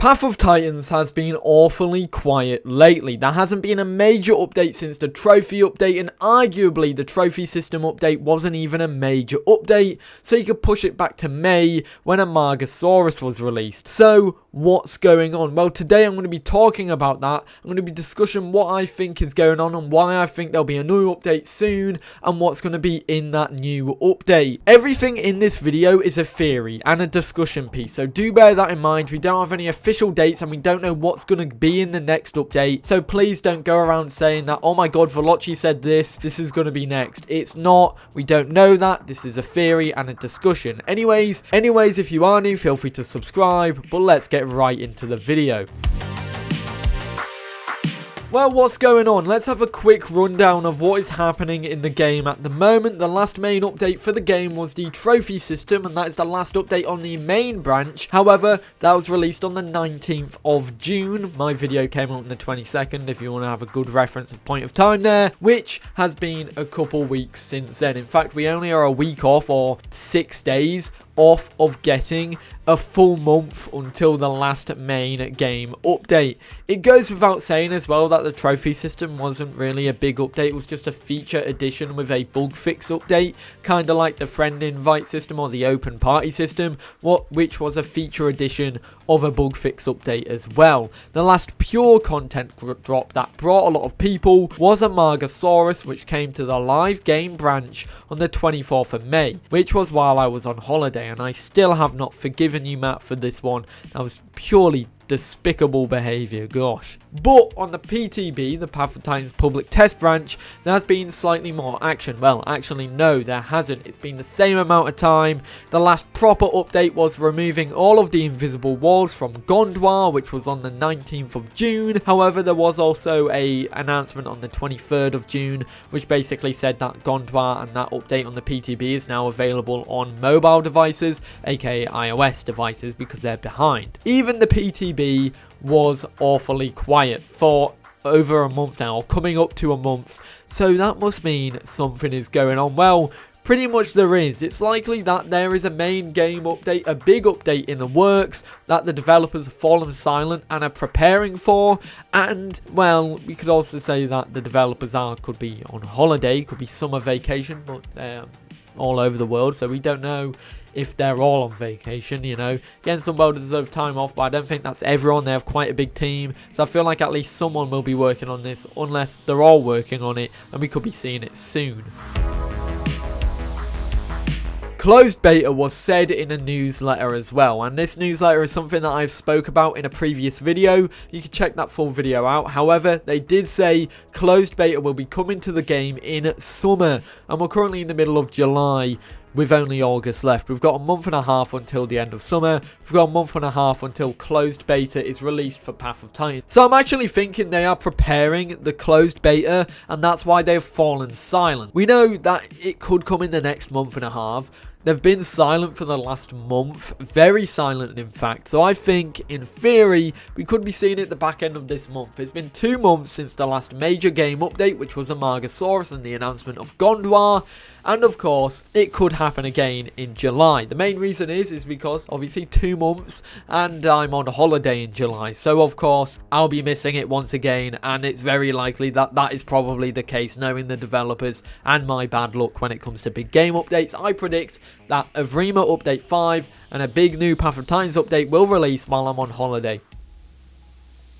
Path of Titans has been awfully quiet lately. There hasn't been a major update since the trophy update, and arguably the trophy system update wasn't even a major update, so you could push it back to May when a Margosaurus was released. So what's going on? Well, today I'm going to be talking about that. I'm going to be discussing what I think is going on and why I think there'll be a new update soon and what's going to be in that new update. Everything in this video is a theory and a discussion piece, so do bear that in mind. We don't have any official dates and we don't know what's going to be in the next update, so please don't go around saying that, oh my god, Velocci said this is going to be next. It's not. We don't know that. This is a theory and a discussion. Anyways, if you are new, feel free to subscribe, but let's get right into the video. Well, what's going on? Let's have a quick rundown of what is happening in the game at the moment. The last main update for the game was the trophy system, and that is the last update on the main branch. However, that was released on the 19th of June. My video came out on the 22nd, if you want to have a good reference of point of time there, which has been a couple weeks since then. In fact, we only are a week off, or 6 days off of getting a full month until the last main game update. It goes without saying as well that the trophy system wasn't really a big update. It was just a feature addition with a bug fix update, kind of like the friend invite system or the open party system, which was a feature addition of a bug fix update as well. The last pure content drop that brought a lot of people was a Margosaurus, which came to the live game branch on the 24th of May, which was while I was on holiday, and I still have not forgiven you, Matt, for this one. That was purely despicable behavior, gosh. But on the PTB, the Pathotitans public test branch, there has been slightly more action. Well, actually no, there hasn't. It's been the same amount of time. The last proper update was removing all of the invisible walls from Gondwa, which was on the 19th of June. However, there was also a announcement on the 23rd of June, which basically said that Gondwa and that update on the PTB is now available on mobile devices, aka iOS devices, because they're behind. Even the PTB was awfully quiet for over a month now, coming up to a month, so that must mean something is going on. Well, pretty much there is. It's likely that there is a main game update, a big update in the works that the developers have fallen silent and are preparing for. And, well, we could also say that the developers could be on holiday, could be summer vacation, but they're all over the world, so we don't know if they're all on vacation, you know. Getting some well-deserved time off, but I don't think that's everyone. They have quite a big team, so I feel like at least someone will be working on this, unless they're all working on it, and we could be seeing it soon. Closed beta was said in a newsletter as well, and this newsletter is something that I've spoke about in a previous video. You can check that full video out. However, they did say closed beta will be coming to the game in summer, and we're currently in the middle of July with only August left. We've got a month and a half until the end of summer. We've got a month and a half until closed beta is released for Path of Titans. So I'm actually thinking they are preparing the closed beta, and that's why they've fallen silent. We know that it could come in the next month and a half. They've been silent for the last month, very silent in fact, so I think, in theory, we could be seeing it at the back end of this month. It's been 2 months since the last major game update, which was a Margosaurus and the announcement of Gondwa, and of course, it could happen again in July. The main reason is because, obviously, 2 months, and I'm on holiday in July, so of course, I'll be missing it once again, and it's very likely that that is probably the case, knowing the developers and my bad luck when it comes to big game updates. I predict that Avrima Update 5 and a big new Path of Titans update will release while I'm on holiday.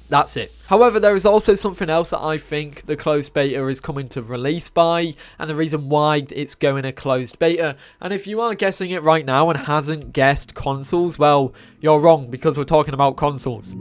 That's it. However, there is also something else that I think the closed beta is coming to release by, and the reason why it's going a closed beta. And if you are guessing it right now and hasn't guessed consoles, well, you're wrong, because we're talking about consoles.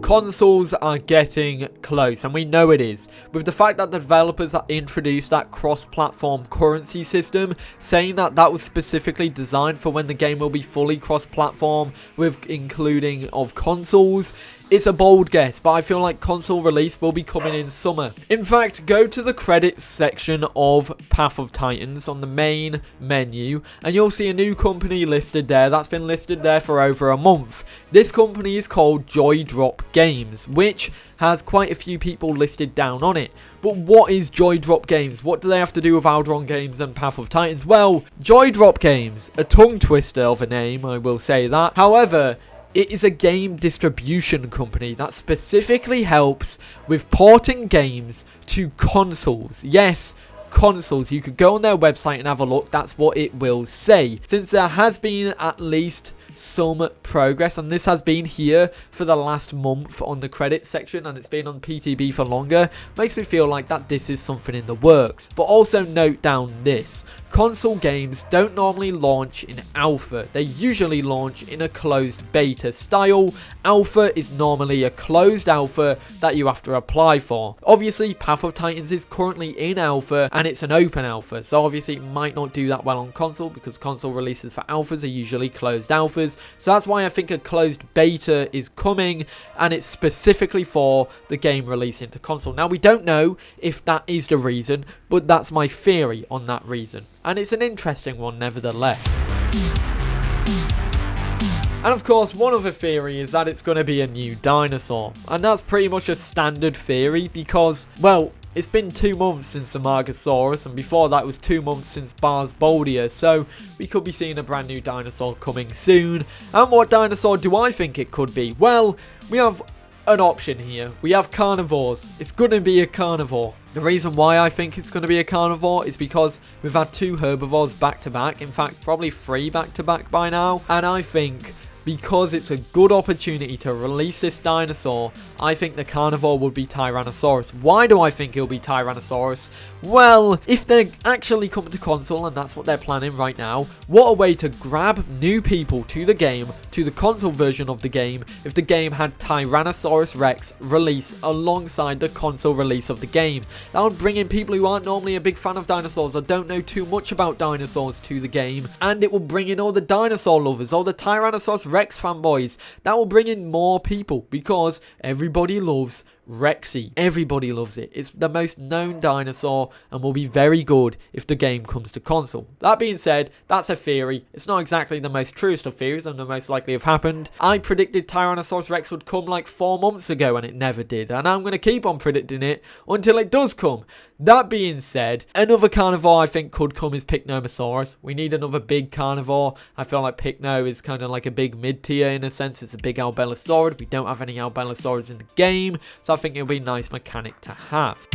Consoles are getting close, and we know it is, with the fact that the developers have introduced that cross-platform currency system, saying that that was specifically designed for when the game will be fully cross-platform with including of consoles. It's a bold guess, but I feel like console release will be coming in summer. In fact, go to the credits section of Pathoftitans on the main menu, and you'll see a new company listed there that's been listed there for over a month. This company is called Joydrop Games, which has quite a few people listed down on it. But what is Joydrop Games? What do they have to do with Outrun Games and Pathoftitans? Well, Joydrop Games, a tongue twister of a name, I will say that. However, it is a game distribution company that specifically helps with porting games to consoles. Yes, consoles. You could go on their website and have a look. That's what it will say. Since there has been at least some progress, and this has been here for the last month on the credits section, and it's been on PTB for longer, makes me feel like that this is something in the works. But also note down this: console games don't normally launch in alpha. They usually launch in a closed beta style. Alpha is normally a closed alpha that you have to apply for. Obviously, Pathoftitans is currently in alpha, and it's an open alpha, so obviously it might not do that well on console, because console releases for alphas are usually closed alphas. So that's why I think a closed beta is coming, and it's specifically for the game releasing to console. Now, we don't know if that is the reason, but that's my theory on that reason. And it's an interesting one nevertheless. And of course, one other theory is that it's going to be a new dinosaur. And that's pretty much a standard theory because, well, it's been 2 months since the Margosaurus, and before that was 2 months since Barsboldia, so we could be seeing a brand new dinosaur coming soon. And what dinosaur do I think it could be? Well, we have an option here. We have carnivores. It's going to be a carnivore. The reason why I think it's going to be a carnivore is because we've had 2 herbivores back to back. In fact, probably 3 back to back by now. And I think because it's a good opportunity to release this dinosaur, I think the carnivore would be Tyrannosaurus. Why do I think it'll be Tyrannosaurus? Well, if they actually come to console, and that's what they're planning right now, what a way to grab new people to the game, to the console version of the game, if the game had Tyrannosaurus Rex release alongside the console release of the game. That would bring in people who aren't normally a big fan of dinosaurs or don't know too much about dinosaurs to the game, and it will bring in all the dinosaur lovers, all the Tyrannosaurus Rex fanboys. That will bring in more people because everybody loves Rexy. Everybody loves it. It's the most known dinosaur and will be very good if the game comes to console. That being said, that's a theory. It's not exactly the most truest of theories and the most likely have happened. I predicted Tyrannosaurus Rex would come like 4 months ago and it never did. And I'm going to keep on predicting it until it does come. That being said, another carnivore I think could come is Pycnomosaurus. We need another big carnivore. I feel like Pycno is kind of like a big mid-tier in a sense. It's a big Albellosaurid. We don't have any Albellosaurids in the game, so I think it'll be a nice mechanic to have.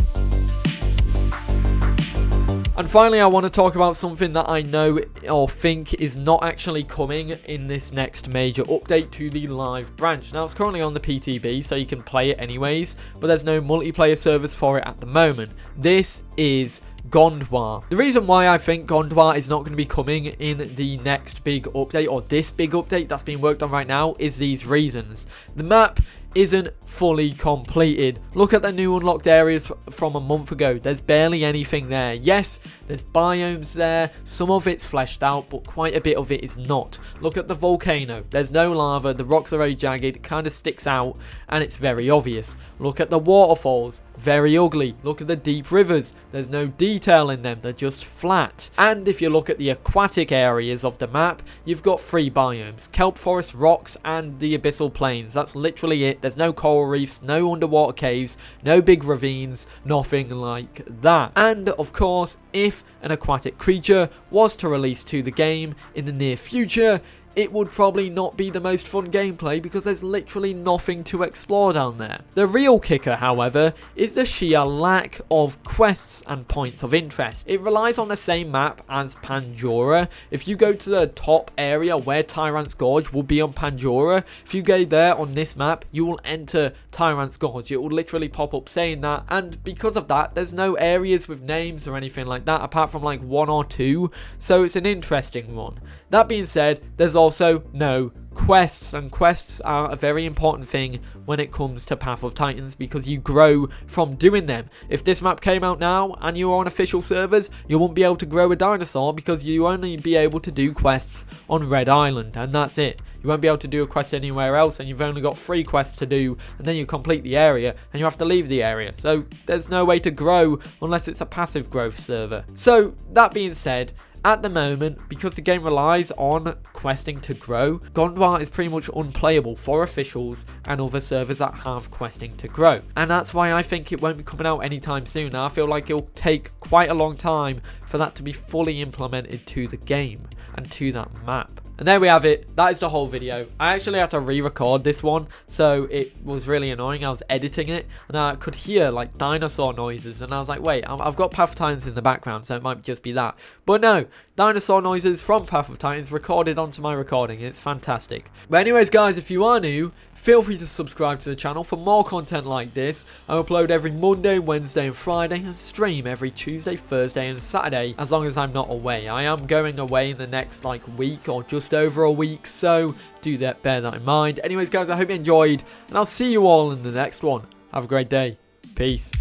And finally, I want to talk about something that I know or think is not actually coming in this next major update to the live branch. Now, it's currently on the PTB, so you can play it anyways, but there's no multiplayer service for it at the moment. This is Gondwa. The reason why I think Gondwa is not going to be coming in the next big update, or this big update that's being worked on right now, is these reasons. The map isn't fully completed. Look at the new unlocked areas from a month ago. There's barely anything there. Yes, there's biomes there. Some of it's fleshed out, but quite a bit of it is not. Look at the volcano. There's no lava. The rocks are very jagged. It kind of sticks out, and it's very obvious. Look at the waterfalls. Very ugly. Look at the deep rivers. There's no detail in them. They're just flat. And if you look at the aquatic areas of the map, you've got 3 biomes. Kelp forest, rocks, and the abyssal plains. That's literally it. There's no coral reefs, no underwater caves, no big ravines, nothing like that. And of course, if an aquatic creature was to release to the game in the near future, it would probably not be the most fun gameplay because there's literally nothing to explore down there. The real kicker, however, is the sheer lack of quests and points of interest. It relies on the same map as Pandora. If you go to the top area where Tyrant's Gorge will be on Pandora, if you go there on this map, you will enter Tyrant's Gorge. It will literally pop up saying that, and because of that, there's no areas with names or anything like that, apart from like 1 or 2, so it's an interesting one. That being said, there's also, no, quests, and quests are a very important thing when it comes to Path of Titans because you grow from doing them. If this map came out now and you were on official servers, you won't be able to grow a dinosaur because you only be able to do quests on Red Island, and that's it. You won't be able to do a quest anywhere else, and you've only got 3 quests to do, and then you complete the area and you have to leave the area. So there's no way to grow unless it's a passive growth server. So that being said, at the moment, because the game relies on questing to grow, Gondwa is pretty much unplayable for officials and other servers that have questing to grow. And that's why I think it won't be coming out anytime soon. I feel like it'll take quite a long time for that to be fully implemented to the game and to that map. And there we have it. That is the whole video. I actually had to re-record this one, so it was really annoying. I was editing it, and I could hear like dinosaur noises, and I was like, wait, I've got Path of Titans in the background, so it might just be that. But no, dinosaur noises from Path of Titans recorded onto my recording. It's fantastic. But anyways, guys, if you are new, feel free to subscribe to the channel for more content like this. I upload every Monday, Wednesday and Friday and stream every Tuesday, Thursday and Saturday as long as I'm not away. I am going away in the next week or just over a week, so do that, bear that in mind. Anyways, guys, I hope you enjoyed and I'll see you all in the next one. Have a great day. Peace.